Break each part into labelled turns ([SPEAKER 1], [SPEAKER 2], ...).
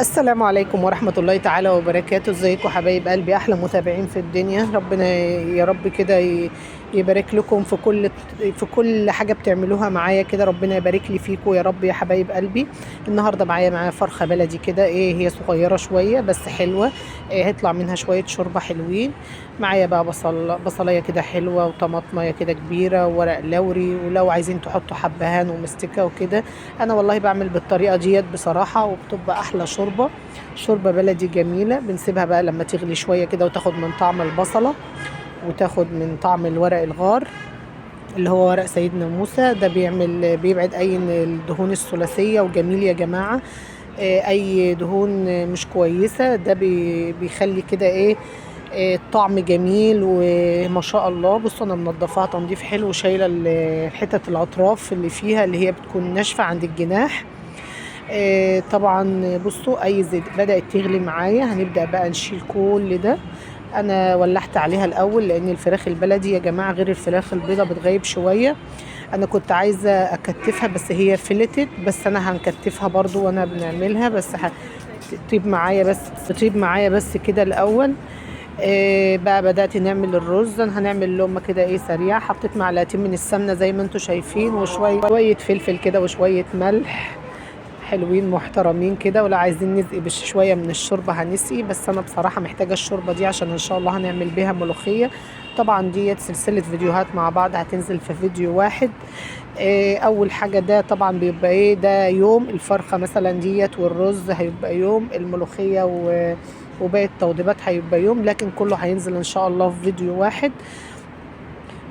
[SPEAKER 1] السلام عليكم ورحمة الله تعالى وبركاته. ازيكم حبايب قلبي، احلى متابعين في الدنيا. ربنا يا رب كده يبارك لكم في كل حاجة بتعملوها معايا كده. ربنا يبارك لي فيكم يا رب يا حبايب قلبي. النهارده معايا فرخة بلدي كده، هي صغيرة شوية بس حلوة. هيطلع منها شوية شوربة حلوين. معايا بقى بصلاية كده حلوة، وطماطمية كده كبيرة، وورق لوري، ولو عايزين تحطوا حبهان ومستكة وكده. انا والله بعمل بالطريقة ديت بصراحة، وبتبقى احلى شوربة بلدي جميلة. بنسيبها بقى لما تغلي شوية كده، وتاخد من طعم البصلة، وتاخد من طعم الورق الغار اللي هو ورق سيدنا موسى. ده بيبعد اي الدهون الثلاثية، وجميل يا جماعة. اي دهون مش كويسة، ده بيخلي كده الطعم جميل وما شاء الله. بصوا انا منضفاها تنظيف حلو، وشايله حتت الاطراف اللي فيها اللي هي بتكون ناشفه عند الجناح. طبعا بصوا اي زيت بدأت تغلي معايا، هنبدأ بقى نشيل كل ده. انا ولحت عليها الاول، لان الفراخ البلدي يا جماعة غير الفراخ البيضة، بتغيب شوية. انا كنت عايزة اكتفها بس هي فلتت، بس انا هنكتفها برضو وانا بنعملها، بس تطيب معايا بس كده الاول. بقى بدأت نعمل الرز. انا هنعمل لقمة كده سريعة. حطيت معلقتين من السمنة زي ما انتم شايفين، وشوية فلفل كده، وشوية ملح حلوين محترمين كده. ولا عايزين نسقي بشويه من الشوربه هنسقي، بس انا بصراحه محتاجه الشوربه دي عشان ان شاء الله هنعمل بيها ملوخيه. طبعا ديت سلسله فيديوهات مع بعض هتنزل في فيديو واحد. اول حاجه ده طبعا بيبقى ده يوم الفرخه مثلا ديت، والرز هيبقى يوم، الملوخيه وباقي التوضيبات هيبقى يوم، لكن كله هينزل ان شاء الله في فيديو واحد.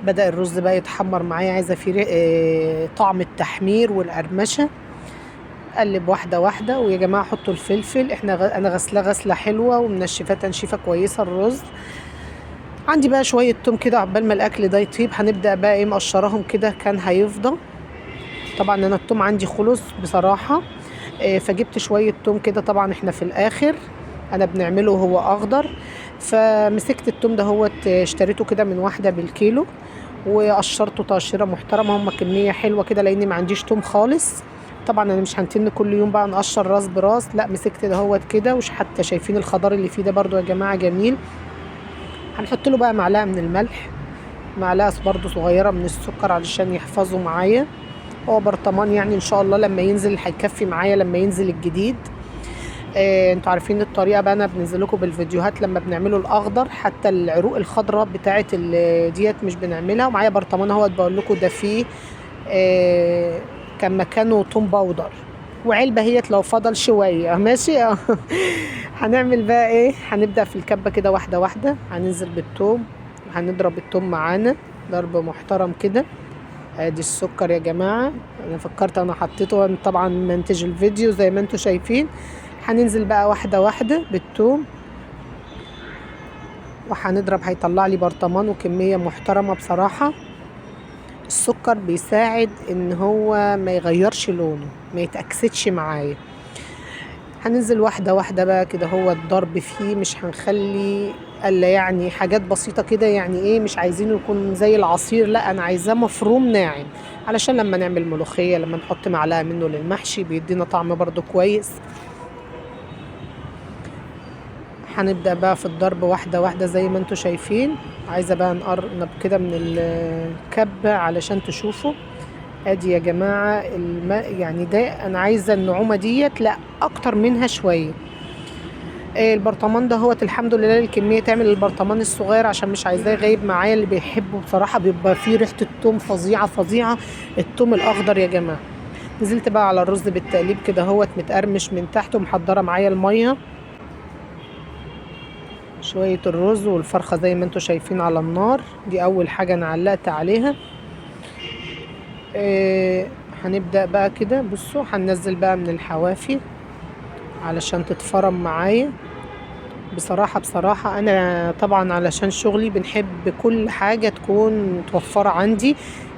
[SPEAKER 1] بدأ الرز بقى يتحمر معايا، عايزه فيه طعم التحمير والقرمشه. قلب واحدة واحدة. ويا جماعة حطوا الفلفل، انا غسلاه غسلة حلوة، ومنشفاه تنشيفة كويسة الرز. عندي بقى شوية توم كده عقبال ما الاكل ده يطيب. هنبدأ بقى مقشراهم كده، كان هيفضى. طبعا انا التوم عندي خلص بصراحة. فجبت شوية توم كده، طبعا احنا في الاخر انا بنعمله هو اخضر. فمسكت التوم ده، هو اشتريته كده من واحدة بالكيلو، وقشرته تقشيرة محترمة. هما كمية حلوة كده لاني ما عنديش توم خالص. طبعا انا مش هنتن كل يوم بقى نقشر راس براس، لا مسكت دهوت كده. وش حتى شايفين الخضار اللي فيه ده برضو يا جماعة جميل. هنحط له بقى معلقة من الملح، معلقة برضو صغيرة من السكر علشان يحفظوا معايا. هو برطمان يعني ان شاء الله لما ينزل هيكفي معايا لما ينزل الجديد. انتوا عارفين الطريقة بقى، انا بنزل لكم بالفيديوهات لما بنعمله الاخضر، حتى العروق الخضراء بتاعت ديت مش بنعملها. ومعايا برطمان اهوت بقول لكم ده فيه كان مكانه توم باودر، وعلبة هيت لو فضل شوية ماشي. هنعمل بقى هنبدأ في الكبة كده واحدة واحدة. هننزل بالثوم، هنضرب الثوم معانا ضرب محترم كده. ادي السكر يا جماعة، انا فكرت انا حطيته، طبعا منتج الفيديو زي ما انتم شايفين. هننزل بقى واحدة واحدة بالثوم، وهنضرب. هيطلع لي برطمان وكمية محترمة بصراحة. السكر بيساعد ان هو ما يغيرش لونه، ما يتأكسدش معايا. هننزل واحدة واحدة بقى كده، هو الضرب فيه مش هنخلي الا يعني حاجات بسيطة كده، يعني مش عايزينه يكون زي العصير، لا انا عايزاه مفروم ناعم، علشان لما نعمل ملوخية لما نحط معلقة منه للمحشي بيدينا طعم برضو كويس. هنبدأ بقى في الضرب واحدة واحدة زي ما انتوا شايفين. عايزة بقى نقرب كده من الكبة علشان تشوفوا. ادي يا جماعة الماء، يعني ده انا عايزة النعومة ديت لا اكتر منها شوية. البرطمان ده هو الحمد لله الكمية تعمل البرطمان الصغير، عشان مش عايزاه يغيب معايا. اللي بيحبه بصراحة بيبقى فيه ريحة التوم فظيعة فظيعة، التوم الاخضر يا جماعة. نزلت بقى على الرز بالتقليب كده، هو متقرمش من تحت، ومحضرة معايا المية. شوية الرز والفرخة زي ما انتوا شايفين على النار. دي اول حاجة انا علقت عليها. هنبدأ بقى كده. بصوا هننزل بقى من الحوافي علشان تتفرم معايا. بصراحة انا طبعا علشان شغلي بنحب كل حاجة تكون متوفرة عندي.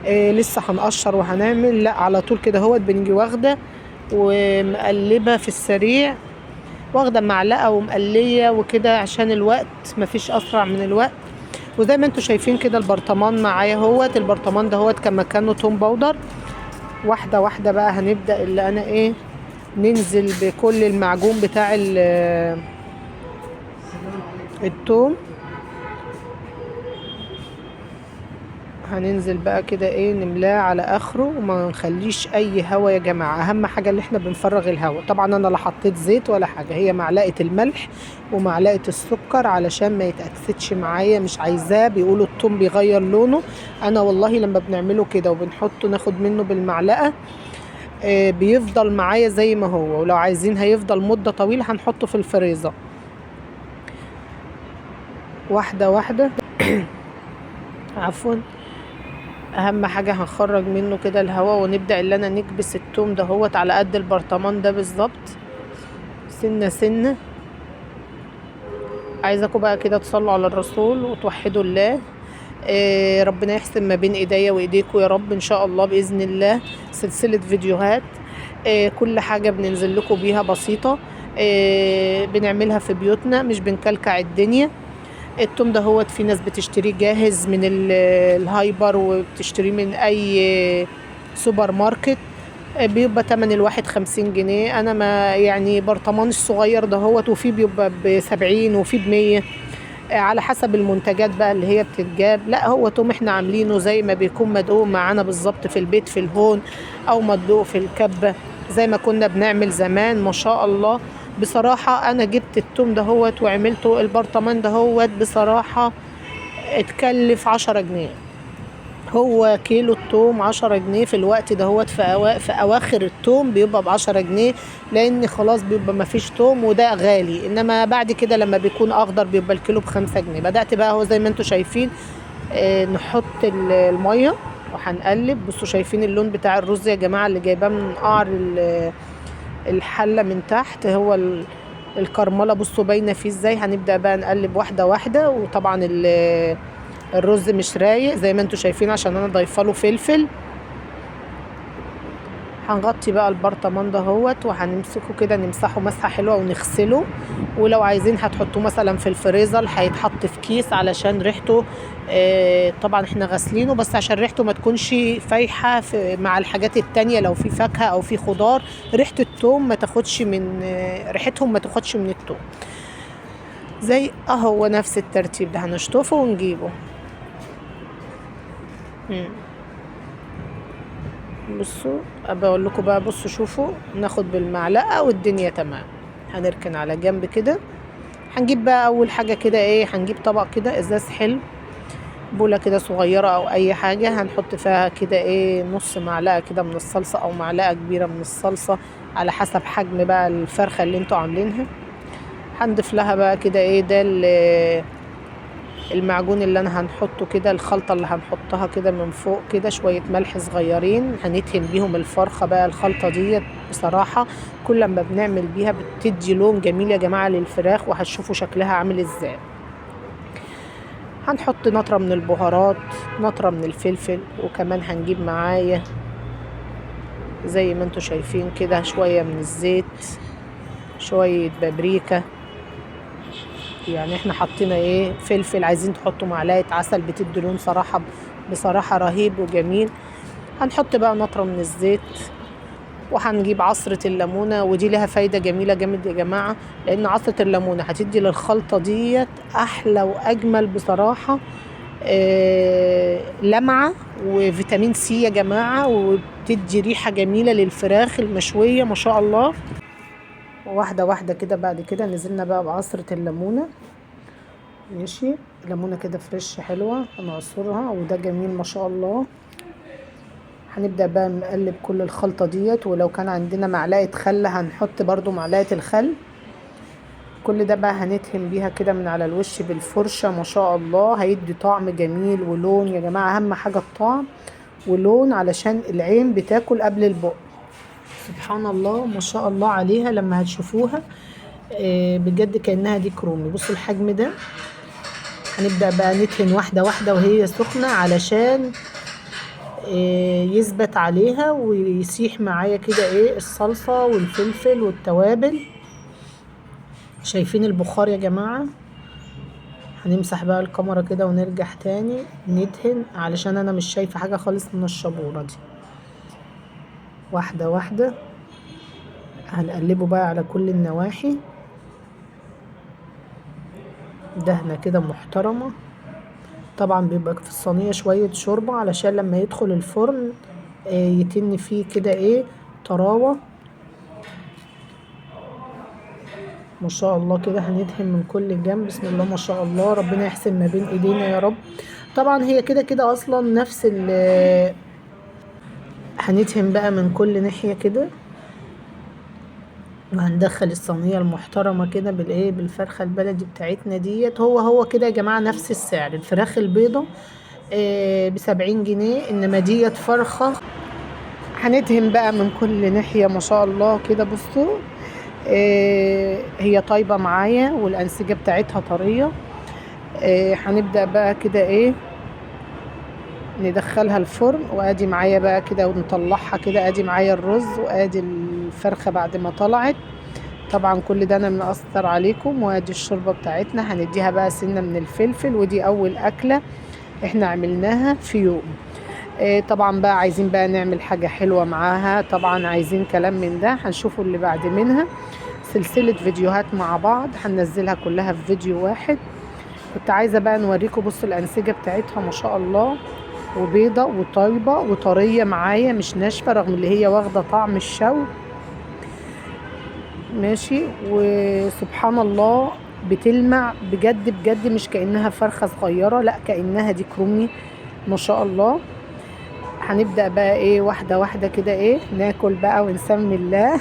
[SPEAKER 1] لسه هنقشر وهنعمل، لا على طول كده هو بنجي واخدة ومقلبة في السريع، واخدة معلقة ومقلية وكده عشان الوقت، مفيش اسرع من الوقت. وزي ما انتوا شايفين كده البرطمان معايا البرطمان ده كان مكانه توم باودر. واحدة واحدة بقى هنبدأ اللي انا ننزل بكل المعجون بتاع التوم. هننزل بقى كده ايه نملاه على اخره وما نخليش اي هوا يا جماعه. اهم حاجه اللي احنا بنفرغ الهوا. طبعا انا لا حطيت زيت ولا حاجه، هي معلقه الملح ومعلقه السكر علشان ما يتاكسدش معايا، مش عايزاه. بيقولوا التوم بيغير لونه، انا والله لما بنعمله كده وبنحطه ناخد منه بالمعلقه بيفضل معايا زي ما هو. ولو عايزين هيفضل مده طويله هنحطه في الفريزر. واحده واحده عفوا. اهم حاجة هنخرج منه كده الهواء ونبدأ اللي انا نكبس التوم دهوت على قد البرطمان ده بالظبط، سنة سنة. عايزاكم بقى كده تصلوا على الرسول وتوحدوا الله. ربنا يحسن ما بين ايديا وايديكم يا رب ان شاء الله باذن الله. سلسلة فيديوهات كل حاجة بننزل لكم بيها بسيطة، بنعملها في بيوتنا، مش بنكلكع الدنيا. التوم ده هو في ناس بتشتريه جاهز من الهايبر وبتشتريه من اي سوبر ماركت، بيبقى تمن الواحد 50 جنيه. انا ما يعني برطمان الصغير ده هو، وفيه بيبقى ب70 وفيه ب100 على حسب المنتجات بقى اللي هي بتتجاب. لا هو توم احنا عاملينه زي ما بيكون مدقوق معانا بالظبط في البيت في الهون او مدقوق في الكبة زي ما كنا بنعمل زمان ما شاء الله. بصراحة انا جبت التوم دهوت وعملته البرطمان دهوت، بصراحة اتكلف 10 جنيه. هو كيلو التوم 10 جنيه في الوقت دهوت، في اواخر التوم بيبقى ب10 جنيه، لان خلاص بيبقى مفيش توم وده غالي. انما بعد كده لما بيكون اخضر بيبقى الكيلو ب5 جنيه. بدأت بقى هو زي ما انتوا شايفين نحط المية وهنقلب. بصوا شايفين اللون بتاع الرز يا جماعة اللي جايباه من قعر الحلة من تحت، هو الكرملة بصوا باينة فيه ازاي. هنبدأ بقى نقلب واحدة واحدة. وطبعا الرز مش رايق زي ما انتوا شايفين عشان انا ضايفه له فلفل. هنغطي بقى البرطمان دهوت وهنمسكه كده نمسحه مسحه حلوه ونغسله. ولو عايزين هتحطوه مثلا في الفريزر هيتحط في كيس علشان ريحته طبعا احنا غاسلينه بس عشان ريحته ما تكونش فايحه مع الحاجات التانية. لو في فاكهه او في خضار ريحه التوم ما تاخدش من ريحتهم، ما تاخدش من التوم. زي اهو نفس الترتيب ده هنشطفه ونجيبه. بصوا بقول لكم بقى، بصوا شوفوا ناخد بالمعلقه والدنيا تمام. هنركن على جنب كده. هنجيب بقى اول حاجه كده ايه، هنجيب طبق كده ازاز حلو، بوله كده صغيره او اي حاجه، هنحط فيها كده ايه نص معلقه كده من الصلصه او معلقه كبيره من الصلصه على حسب حجم بقى الفرخه اللي انتوا عاملينها. هنضيف لها بقى كده ايه ده المعجون اللي انا هنحطه كده، الخلطة اللي هنحطها كده من فوق كده، شوية ملح صغيرين هندهن بيهم الفرخة بقى. الخلطة دي بصراحة كل ما بنعمل بيها بتدي لون جميل يا جماعة للفراخ، وهتشوفوا شكلها عامل ازاي. هنحط نطرة من البهارات، نطرة من الفلفل، وكمان هنجيب معايا زي ما انتوا شايفين كده شوية من الزيت، شوية بابريكا. يعني احنا حطينا ايه فلفل، عايزين تحطوا معلقه عسل بتدي لون صراحه بصراحه رهيب وجميل. هنحط بقى نطره من الزيت، وهنجيب عصره الليمونه، ودي لها فايده جميله جامد يا جماعه، لان عصره الليمونه هتدي للخلطه ديت احلى واجمل بصراحه لمعه وفيتامين سي يا جماعه، وبتدي ريحه جميله للفراخ المشويه ما شاء الله. واحدة واحدة كده. بعد كده نزلنا بقى بعصرة الليمونة، ماشي، ليمونة كده فريش حلوة هنعصرها وده جميل ما شاء الله. هنبدأ بقى نقلب كل الخلطة ديت، ولو كان عندنا معلقة خل هنحط برضو معلقة الخل. كل ده بقى هندهن بيها كده من على الوش بالفرشة ما شاء الله، هيدي طعم جميل ولون يا جماعة. اهم حاجة الطعم ولون علشان العين بتاكل قبل البق. سبحان الله ما شاء الله عليها لما هتشوفوها بجد كأنها ديك رومي. بصوا الحجم ده. هنبدأ بقى ندهن واحدة واحدة وهي سخنة علشان يثبت عليها ويسيح معايا كده ايه الصلصة والفلفل والتوابل. شايفين البخار يا جماعة. هنمسح بقى الكاميرا كده ونرجع تاني ندهن علشان انا مش شايفة حاجة خالص من الشبورة دي. واحدة واحدة. هنقلبه بقى على كل النواحي دهنة كده محترمة. طبعا بيبقى في الصينية شوية شوربة علشان لما يدخل الفرن يتن فيه كده ايه طراوة. ما شاء الله كده هندهن من كل جنب. بسم الله ما شاء الله، ربنا يحسن ما بين ايدينا يا رب. طبعا هي كده كده اصلا نفس هندهن بقى من كل ناحية كده، وهندخل الصينية المحترمة كده بالايه بالفرخة البلدي بتاعتنا ديت. هو كده يا جماعة نفس السعر. الفراخ البيضة ب70 جنيه، انما ديت فرخة. هندهن بقى من كل ناحية ما شاء الله كده. بصوا هي طيبة معايا والأنسجة بتاعتها طرية. هنبدأ بقى كده ايه ندخلها الفرن. وادي معايا بقى كده ونطلعها كده. ادي معايا الرز وادي الفرخة بعد ما طلعت. طبعا كل ده انا مقصر عليكم. وادي الشوربة بتاعتنا هنديها بقى سنة من الفلفل. ودي اول اكلة احنا عملناها في يوم. طبعا بقى عايزين بقى نعمل حاجة حلوة معاها. طبعا عايزين كلام من ده هنشوفوا اللي بعد منها. سلسلة فيديوهات مع بعض هننزلها كلها في فيديو واحد. كنت عايزة بقى نوريكم. بصوا الأنسجة بتاعتها ما شاء الله، وبيضة وطيبة وطرية معايا مش ناشفة، رغم اللي هي واخدة طعم الشوي ماشي. وسبحان الله بتلمع بجد بجد، مش كأنها فرخة صغيرة، لا كأنها ديك رومي ما شاء الله. هنبدأ بقى ايه واحدة واحدة كده ايه ناكل بقى ونسمي الله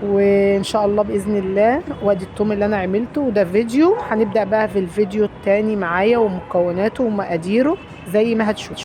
[SPEAKER 1] وان شاء الله بإذن الله. وادي التوم اللي انا عملته. وده فيديو. هنبدأ بقى في الفيديو التاني معايا ومكوناته ومقاديره زي ما هتشوفوا.